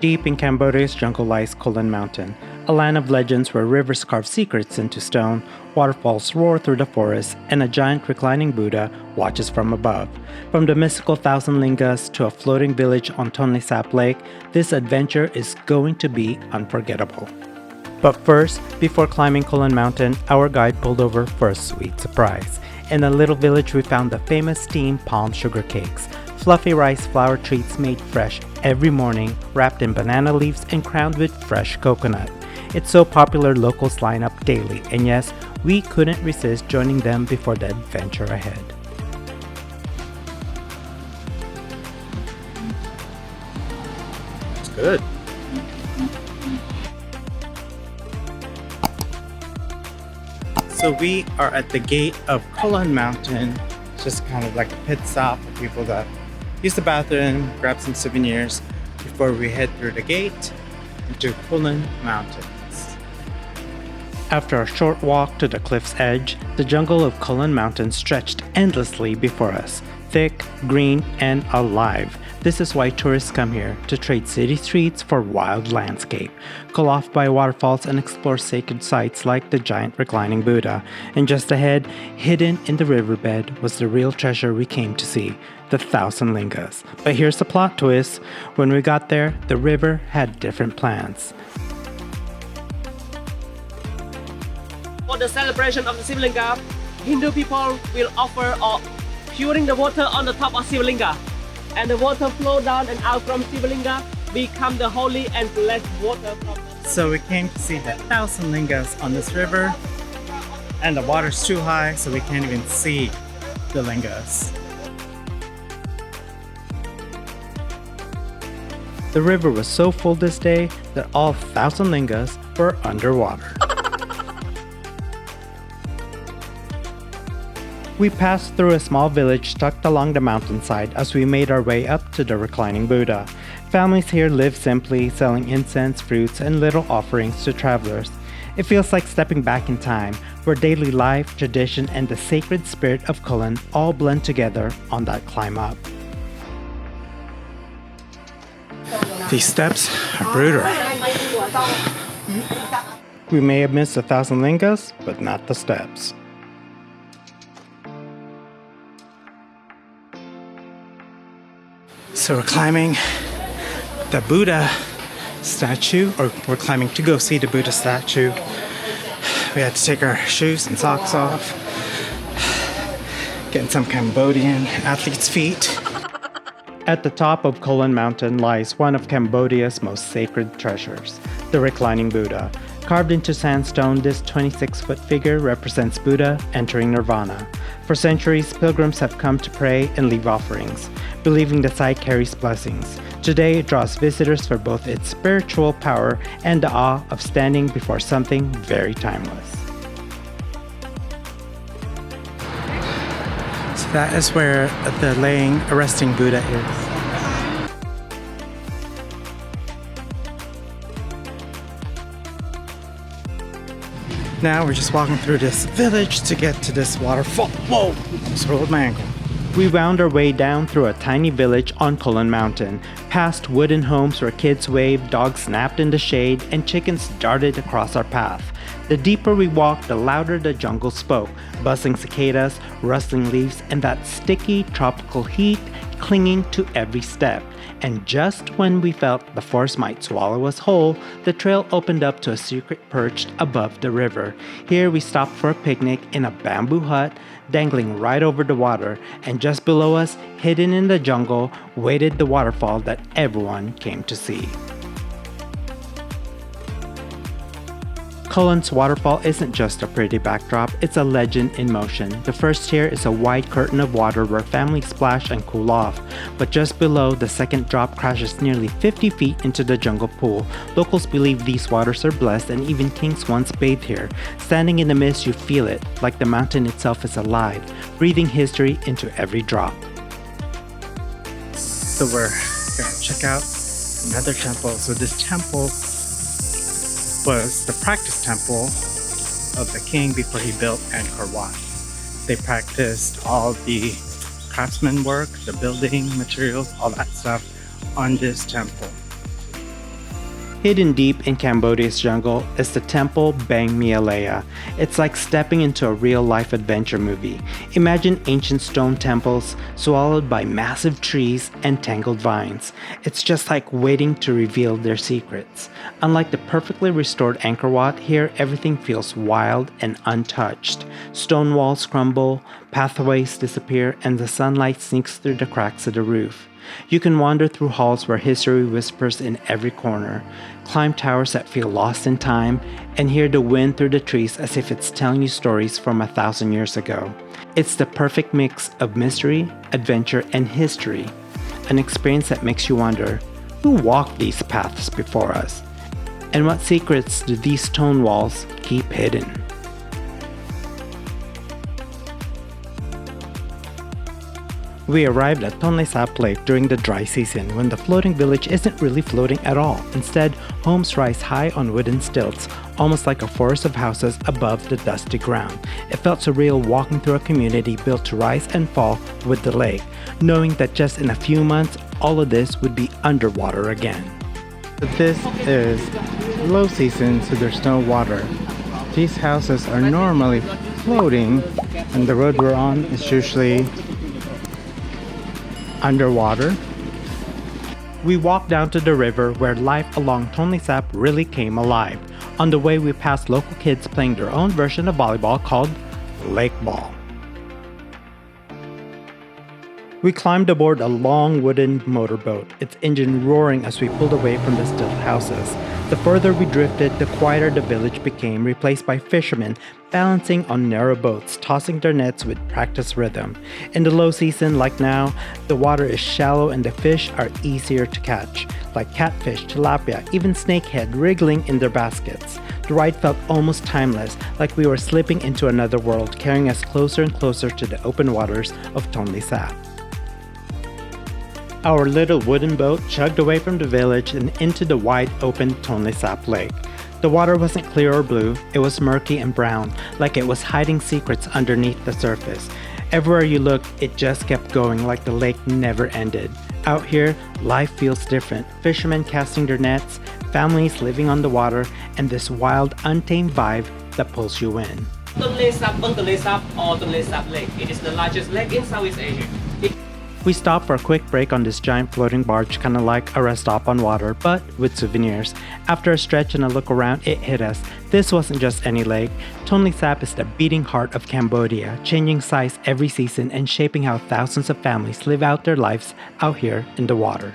Deep in Cambodia's jungle lies Kulen Mountain, a land of legends where rivers carve secrets into stone, waterfalls roar through the forest, and a giant reclining Buddha watches from above. From the mystical Thousand Lingas to a floating village on Tonle Sap Lake, this adventure is going to be unforgettable. But first, before climbing Kulen Mountain, our guide pulled over for a sweet surprise. In a little village, we found the famous steamed palm sugar cakes, fluffy rice flour treats made fresh every morning, wrapped in banana leaves and crowned with fresh coconut. It's so popular, locals line up daily, and yes, we couldn't resist joining them before the adventure ahead. It's good. So we are at the gate of Kulen Mountain, just kind of like a pit stop for people that use the bathroom, grab some souvenirs before we head through the gate into Kulen Mountains. After a short walk to the cliff's edge, the jungle of Kulen Mountain stretched endlessly before us, thick, green, and alive. This is why tourists come here, to trade city streets for wild landscape, cool off by waterfalls and explore sacred sites like the giant reclining Buddha. And just ahead, hidden in the riverbed, was the real treasure we came to see, the Thousand Lingas. But here's the plot twist. When we got there, the river had different plans. For the celebration of the Sivalinga, Hindu people will offer pouring the water on the top of Sivalinga. And the water flow down and out from Sivalinga, become the holy and blessed water from the... So we came to see the Thousand Lingas on this river, and the water's too high so we can't even see the lingas. The river was so full this day that all 1,000 lingas were underwater. We passed through a small village tucked along the mountainside as we made our way up to the reclining Buddha. Families here live simply, selling incense, fruits, and little offerings to travelers. It feels like stepping back in time, where daily life, tradition, and the sacred spirit of Kulen all blend together on that climb up. These steps are brutal. We may have missed 1,000 lingas, but not the steps. So we're climbing the Buddha statue, or we're climbing to go see the Buddha statue. We had to take our shoes and socks off, getting some Cambodian athlete's feet. At the top of Kulen Mountain lies one of Cambodia's most sacred treasures, the reclining Buddha. Carved into sandstone, this 26-foot figure represents Buddha entering nirvana. For centuries, pilgrims have come to pray and leave offerings, believing the site carries blessings. Today, it draws visitors for both its spiritual power and the awe of standing before something very timeless. So that is where the resting Buddha is. Now we're just walking through this village to get to this waterfall. Whoa! Just rolled my ankle. We wound our way down through a tiny village on Kulen Mountain, past wooden homes where kids waved, dogs napped in the shade, and chickens darted across our path. The deeper we walked, the louder the jungle spoke, buzzing cicadas, rustling leaves, and that sticky tropical heat clinging to every step. And just when we felt the forest might swallow us whole, the trail opened up to a secret perched above the river. Here we stopped for a picnic in a bamboo hut, dangling right over the water, and just below us, hidden in the jungle, waited the waterfall that everyone came to see. Kulen's waterfall isn't just a pretty backdrop, it's a legend in motion. The first tier is a wide curtain of water where families splash and cool off. But just below, the second drop crashes nearly 50 feet into the jungle pool. Locals believe these waters are blessed, and even kings once bathed here. Standing in the mist, you feel it, like the mountain itself is alive, breathing history into every drop. So we're gonna check out another temple. So this temple was the practice temple of the king before he built Angkor Wat. They practiced all the craftsman work, the building materials, all that stuff on this temple. Hidden deep in Cambodia's jungle is the temple Bang Mialea. It's like stepping into a real-life adventure movie. Imagine ancient stone temples swallowed by massive trees and tangled vines. It's just like waiting to reveal their secrets. Unlike the perfectly restored Angkor Wat, here everything feels wild and untouched. Stone walls crumble, pathways disappear, and the sunlight sneaks through the cracks of the roof. You can wander through halls where history whispers in every corner, climb towers that feel lost in time, and hear the wind through the trees as if it's telling you stories from 1,000 years ago. It's the perfect mix of mystery, adventure, and history, an experience that makes you wonder, who walked these paths before us? And what secrets do these stone walls keep hidden? We arrived at Tonle Sap Lake during the dry season when the floating village isn't really floating at all. Instead, homes rise high on wooden stilts, almost like a forest of houses above the dusty ground. It felt surreal walking through a community built to rise and fall with the lake, knowing that just in a few months, all of this would be underwater again. This is low season, so there's no water. These houses are normally floating, and the road we're on is usually underwater. We walked down to the river where life along Tonle Sap really came alive. On the way, we passed local kids playing their own version of volleyball called Lake Ball. We climbed aboard a long wooden motorboat, its engine roaring as we pulled away from the stilt houses. The further we drifted, the quieter the village became, replaced by fishermen balancing on narrow boats, tossing their nets with practiced rhythm. In the low season, like now, the water is shallow and the fish are easier to catch, like catfish, tilapia, even snakehead wriggling in their baskets. The ride felt almost timeless, like we were slipping into another world, carrying us closer and closer to the open waters of Tonle Sap. Our little wooden boat chugged away from the village and into the wide open Tonle Sap Lake. The water wasn't clear or blue, it was murky and brown, like it was hiding secrets underneath the surface. Everywhere you looked, it just kept going like the lake never ended. Out here, life feels different. Fishermen casting their nets, families living on the water, and this wild, untamed vibe that pulls you in. Tonle Sap or Tonle Sap Lake. It is the largest lake in Southeast Asia. We stopped for a quick break on this giant floating barge, kinda like a rest stop on water, but with souvenirs. After a stretch and a look around, it hit us. This wasn't just any lake. Tonle Sap is the beating heart of Cambodia, changing size every season and shaping how thousands of families live out their lives out here in the water.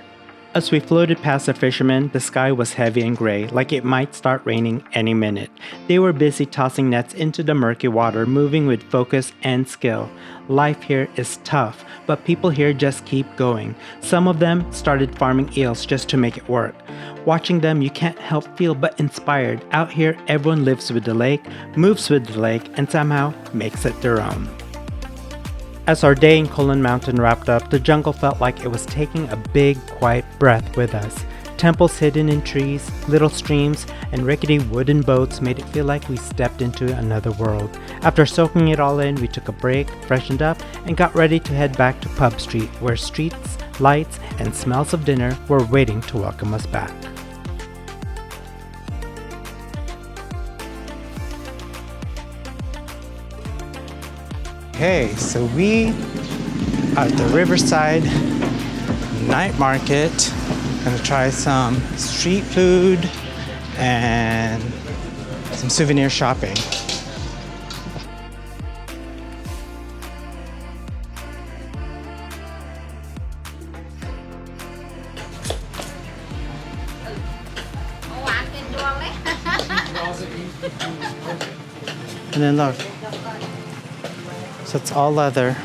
As we floated past the fishermen, the sky was heavy and gray, like it might start raining any minute. They were busy tossing nets into the murky water, moving with focus and skill. Life here is tough, but people here just keep going. Some of them started farming eels just to make it work. Watching them, you can't help feel but inspired. Out here, everyone lives with the lake, moves with the lake, and somehow makes it their own. As our day in Kulen Mountain wrapped up, the jungle felt like it was taking a big, quiet breath with us. Temples hidden in trees, little streams, and rickety wooden boats made it feel like we stepped into another world. After soaking it all in, we took a break, freshened up, and got ready to head back to Pub Street, where streets, lights, and smells of dinner were waiting to welcome us back. Okay, so we are at the Riverside Night Market. Gonna try some street food and some souvenir shopping. And then look. So it's all leather.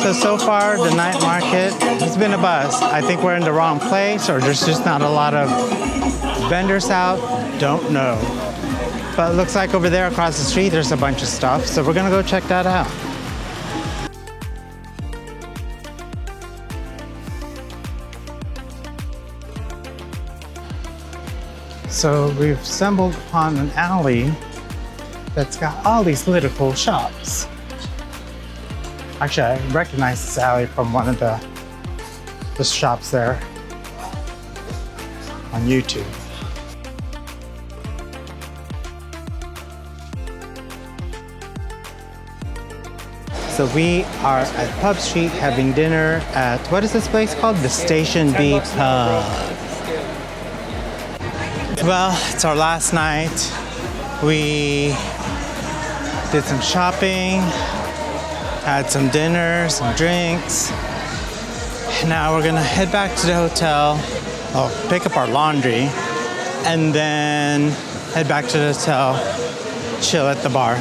So far the night market has been a buzz. I think we're in the wrong place or there's just not a lot of vendors out. Don't know. But it looks like over there across the street there's a bunch of stuff. So we're gonna go check that out. So we've stumbled upon an alley that's got all these little cool shops. Actually, I recognize this alley from one of the shops there. on YouTube. So we are at Pub Street having dinner at, what is this place called? The Station B Pub. Well, it's our last night. We did some shopping, had some dinner, some drinks. Now we're gonna head back to the hotel, pick up our laundry, and then head back to the hotel, chill at the bar.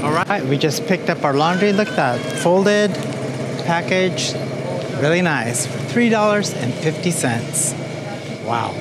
All right, we just picked up our laundry. Look at that, folded, packaged, really nice, for $3.50. Wow.